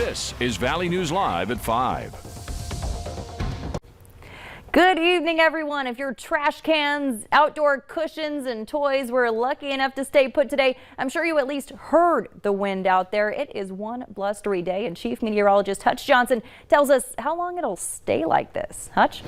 This is Valley News Live at 5. Good evening, everyone. If your trash cans, outdoor cushions, and toys were lucky enough to stay put today, I'm sure you at least heard the wind out there. It is one blustery day, and Chief Meteorologist Hutch Johnson tells us how long it'll stay like this. Hutch?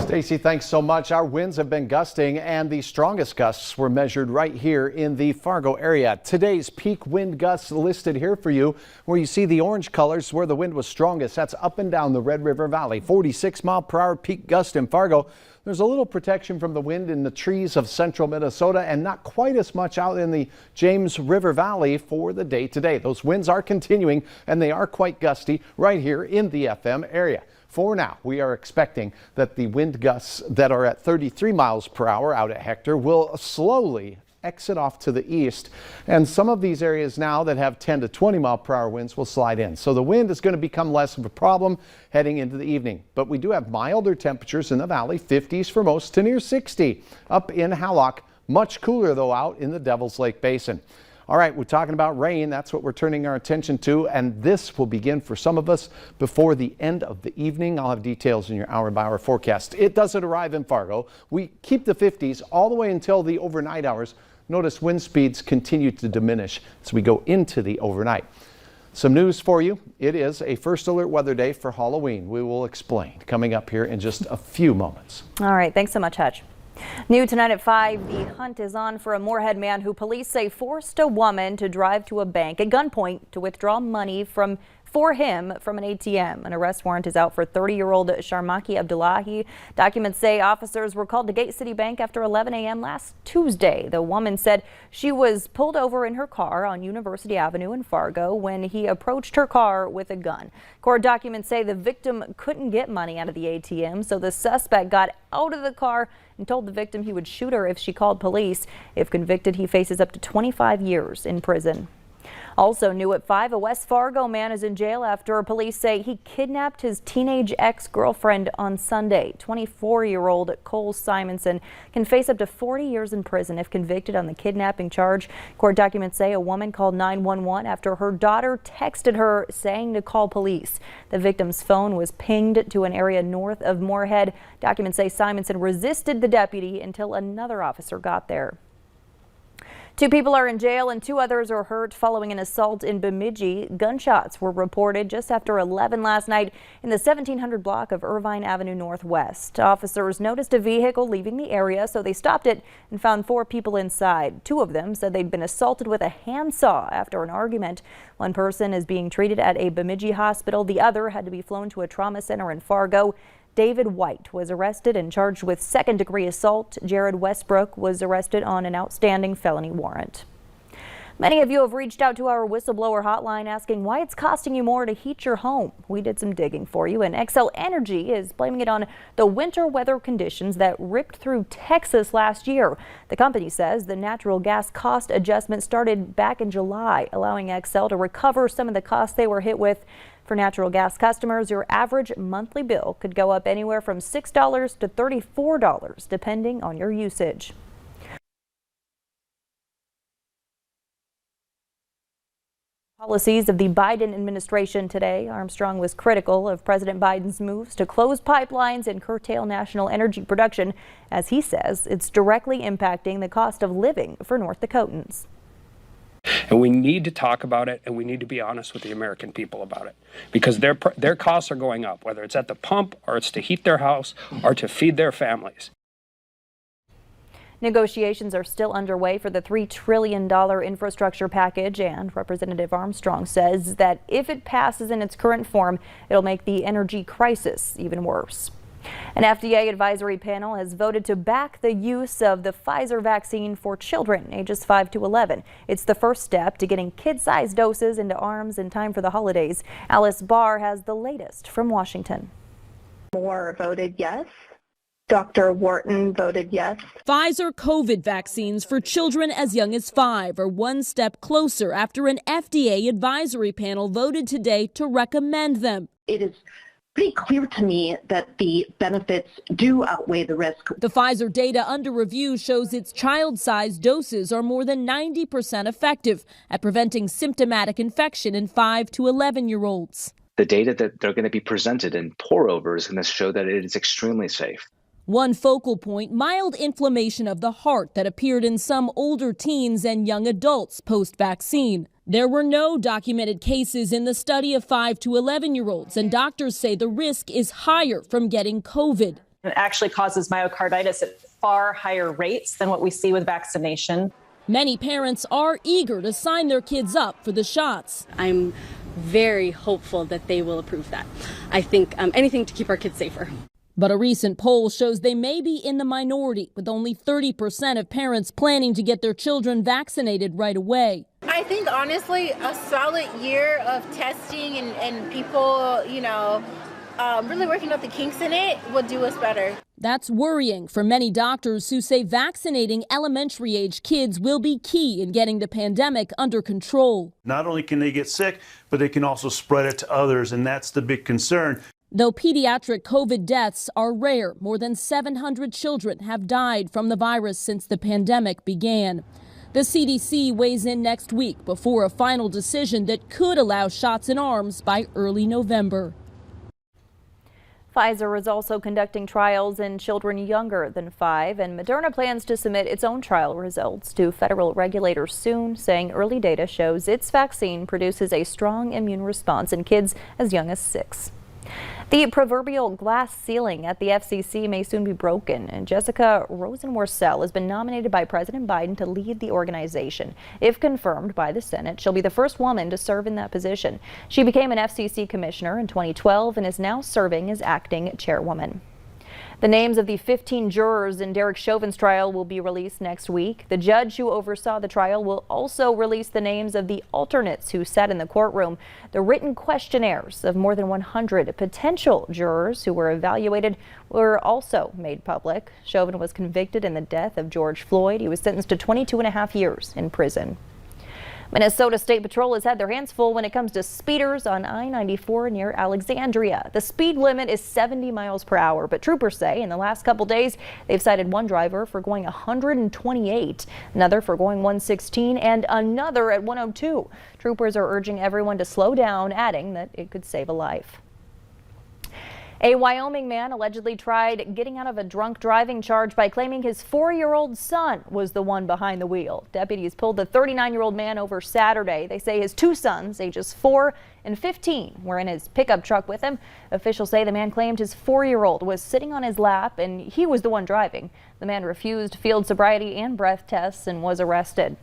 Stacy, thanks so much. Our winds have been gusting, and the strongest gusts were measured right here in the Fargo area. Today's peak wind gusts listed here for you, where you see the orange colors where the wind was strongest. That's up and down the Red River Valley. 46-mile-per-hour peak gust in Fargo. There's a little protection from the wind in the trees of central Minnesota and not quite as much out in the James River Valley for the day today. Those winds are continuing and they are quite gusty right here in the FM area. For now, we are expecting that the wind gusts that are at 33 miles per hour out at Hector will slowly exit off to the east, and some of these areas now that have 10 to 20 mile per hour winds will slide in. So the wind is going to become less of a problem heading into the evening. But we do have milder temperatures in the valley, 50s for most to near 60 up in Hallock. Much cooler though out in the Devil's Lake Basin. All right, we're talking about rain. That's what we're turning our attention to, and this will begin for some of us before the end of the evening. I'll have details in your hour-by-hour forecast. It doesn't arrive in Fargo. We keep the 50s all the way until the overnight hours. Notice wind speeds continue to diminish as we go into the overnight. Some news for you. It is a first alert weather day for Halloween. We will explain coming up here in just a few moments. All right, thanks so much, Hutch. New tonight at 5, the hunt is on for a Moorhead man who police say forced a woman to drive to a bank at gunpoint to withdraw money for him from an ATM. An arrest warrant is out for 30-year-old Sharmaki Abdullahi. Documents say officers were called to Gate City Bank after 11 a.m. last Tuesday. The woman said she was pulled over in her car on University Avenue in Fargo when he approached her car with a gun. Court documents say the victim couldn't get money out of the ATM, so the suspect got out of the car and told the victim he would shoot her if she called police. If convicted, he faces up to 25 years in prison. Also new at 5, a West Fargo man is in jail after police say he kidnapped his teenage ex-girlfriend on Sunday. 24-year-old Cole Simonson can face up to 40 years in prison if convicted on the kidnapping charge. Court documents say a woman called 911 after her daughter texted her saying to call police. The victim's phone was pinged to an area north of Moorhead. Documents say Simonson resisted the deputy until another officer got there. 2 people are in jail and 2 others are hurt following an assault in Bemidji. Gunshots were reported just after 11 last night in the 1700 block of Irvine Avenue Northwest. Officers noticed a vehicle leaving the area, so they stopped it and found 4 people inside. 2 of them said they'd been assaulted with a handsaw after an argument. One person is being treated at a Bemidji hospital. The other had to be flown to a trauma center in Fargo. David White was arrested and charged with second-degree assault. Jared Westbrook was arrested on an outstanding felony warrant. Many of you have reached out to our whistleblower hotline asking why it's costing you more to heat your home. We did some digging for you, and Xcel Energy is blaming it on the winter weather conditions that ripped through Texas last year. The company says the natural gas cost adjustment started back in July, allowing Xcel to recover some of the costs they were hit with. For natural gas customers, your average monthly bill could go up anywhere from $6 to $34, depending on your usage. Policies of the Biden administration today. Armstrong was critical of President Biden's moves to close pipelines and curtail national energy production. As he says, it's directly impacting the cost of living for North Dakotans. And we need to talk about it, and we need to be honest with the American people about it, because their costs are going up, whether it's at the pump or it's to heat their house or to feed their families. Negotiations are still underway for the $3 trillion infrastructure package, and Representative Armstrong says that if it passes in its current form, it'll make the energy crisis even worse. An FDA advisory panel has voted to back the use of the Pfizer vaccine for children ages 5 to 11. It's the first step to getting kid-sized doses into arms in time for the holidays. Alice Barr has the latest from Washington. Moore voted yes. Dr. Wharton voted yes. Pfizer COVID vaccines for children as young as 5 are one step closer after an FDA advisory panel voted today to recommend them. It is pretty clear to me that the benefits do outweigh the risk. The Pfizer data under review shows its child-sized doses are more than 90% effective at preventing symptomatic infection in 5 to 11-year-olds. the data that they're going to be presented in pour-over is going to show that it is extremely safe. One focal point, mild inflammation of the heart that appeared in some older teens and young adults post-vaccine. There were no documented cases in the study of 5 to 11-year-olds, and doctors say the risk is higher from getting COVID. It actually causes myocarditis at far higher rates than what we see with vaccination. Many parents are eager to sign their kids up for the shots. I'm very hopeful that they will approve that. I think anything to keep our kids safer. But a recent poll shows they may be in the minority, with only 30% of parents planning to get their children vaccinated right away. I think, honestly, a solid year of testing and people, really working out the kinks in it would do us better. That's worrying for many doctors who say vaccinating elementary-age kids will be key in getting the pandemic under control. Not only can they get sick, but they can also spread it to others, and that's the big concern. Though pediatric COVID deaths are rare, more than 700 children have died from the virus since the pandemic began. The CDC weighs in next week before a final decision that could allow shots in arms by early November. Pfizer is also conducting trials in children younger than 5, and Moderna plans to submit its own trial results to federal regulators soon, saying early data shows its vaccine produces a strong immune response in kids as young as 6. The proverbial glass ceiling at the FCC may soon be broken, and Jessica Rosenworcel has been nominated by President Biden to lead the organization. If confirmed by the Senate, she'll be the first woman to serve in that position. She became an FCC commissioner in 2012 and is now serving as acting chairwoman. The names of the 15 jurors in Derek Chauvin's trial will be released next week. The judge who oversaw the trial will also release the names of the alternates who sat in the courtroom. The written questionnaires of more than 100 potential jurors who were evaluated were also made public. Chauvin was convicted in the death of George Floyd. He was sentenced to 22.5 years in prison. Minnesota State Patrol has had their hands full when it comes to speeders on I94 near Alexandria. The speed limit is 70 miles per hour, but troopers say in the last couple days they've cited one driver for going 128, another for going 116, and another at 102. Troopers are urging everyone to slow down, adding that it could save a life. A Wyoming man allegedly tried getting out of a drunk driving charge by claiming his 4-year-old son was the one behind the wheel. Deputies pulled the 39-year-old man over Saturday. They say his 2 sons, ages 4 and 15, were in his pickup truck with him. Officials say the man claimed his 4-year-old was sitting on his lap and he was the one driving. The man refused field sobriety and breath tests and was arrested.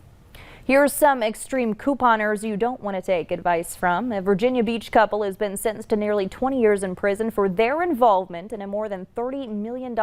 Here's some extreme couponers you don't want to take advice from. A Virginia Beach couple has been sentenced to nearly 20 years in prison for their involvement in a more than $30 million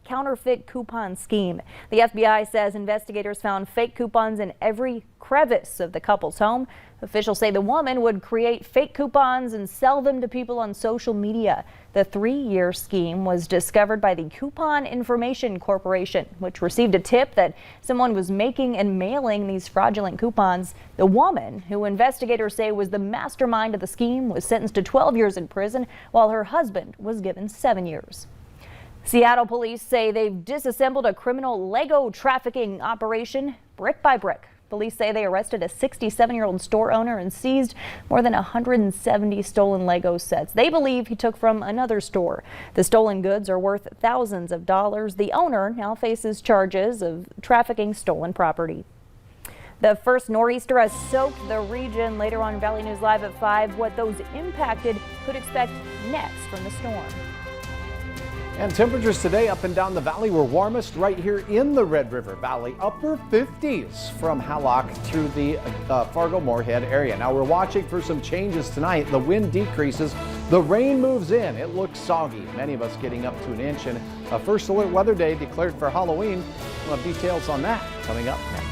counterfeit coupon scheme. The FBI says investigators found fake coupons in every crevice of the couple's home. Officials say the woman would create fake coupons and sell them to people on social media. The 3-year scheme was discovered by the Coupon Information Corporation, which received a tip that someone was making and mailing these fraudulent coupons. The woman, who investigators say was the mastermind of the scheme, was sentenced to 12 years in prison, while her husband was given 7 years. Seattle police say they've disassembled a criminal Lego trafficking operation brick by brick. Police say they arrested a 67-year-old store owner and seized more than 170 stolen Lego sets they believe he took from another store. The stolen goods are worth thousands of dollars. The owner now faces charges of trafficking stolen property. The first nor'easter has soaked the region. Later on Valley News Live at 5, what those impacted could expect next from the storm. And temperatures today up and down the valley were warmest right here in the Red River Valley, upper 50s from Hallock through the Fargo Moorhead area. Now we're watching for some changes tonight. The wind decreases, the rain moves in. It looks soggy, many of us getting up to an inch, and a first alert weather day declared for Halloween. We'll have details on that coming up next.